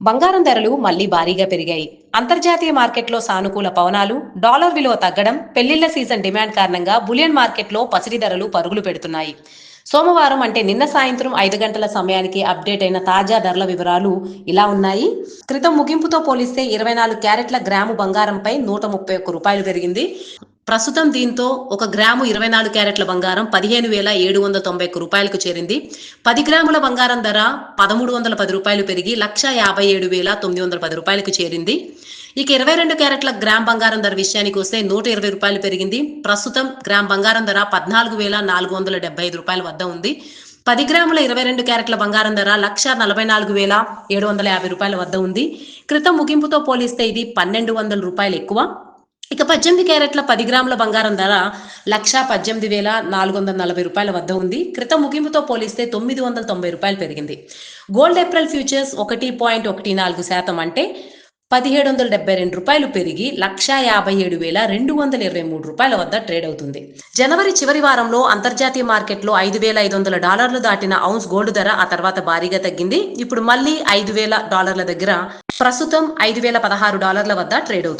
బంగారం ధరలు మళ్లీ భారీగా పెరిగాయి. అంతర్జాతీయ మార్కెట్లో సానుకూల పవనాలు, డాలర్ విలువ తగ్గడం, పెళ్లిళ్ల సీజన్ డిమాండ్ కారణంగా బులియన్ మార్కెట్లో పసిడి ధరలు పరుగులు పెడుతున్నాయి. సోమవారం అంటే నిన్న సాయంత్రం 5 గంటల సమయానికి అప్డేట్ అయిన తాజా ధరల వివరాలు ఇలా ఉన్నాయి. క్రితం ముగింపుతో పోలిస్తే 24 క్యారెట్ల గ్రాము బంగారంపై రూ. 131 పెరిగింది. ప్రస్తుతం దీంతో ఒక గ్రాము 24 క్యారెట్ల బంగారం 15,791 చేరింది. 10 గ్రాముల బంగారం ధర రూ. 1,310 పెరిగి రూ. 1,57,910 చేరింది. ఇక 22 క్యారెట్ల గ్రామ్ బంగారం ధర విషయానికి వస్తే రూ. 120 పెరిగింది. ప్రస్తుతం గ్రామ్ బంగారం ధర 14,475 వద్ద ఉంది. 10 గ్రాముల 22 క్యారెట్ల బంగారం ధర 1,44,750 వద్ద ఉంది. క్రితం ముగింపుతో పోలిస్తే ఇది రూ. 1,200 ఎక్కువ. ఇక 18 క్యారెట్ల 10 గ్రాముల బంగారం ధర 1,18,440 వద్ద ఉంది. క్రితం ముగింపుతో పోలిస్తే రూ. 990 పెరిగింది. గోల్డ్ ఏప్రిల్ ఫ్యూచర్స్ 1.14% అంటే రూ. 1,772 పెరిగి రూ. 1,57,223 వద్ద ట్రేడ్ అవుతుంది. జనవరి చివరి వారంలో అంతర్జాతీయ మార్కెట్లో $5,500 దాటిన ఔన్స్ గోల్డ్ ధర ఆ తర్వాత భారీగా తగ్గింది. ఇప్పుడు మళ్లీ $5,000 దగ్గర ప్రస్తుతం $5,016 వద్ద ట్రేడ్ అవుతుంది.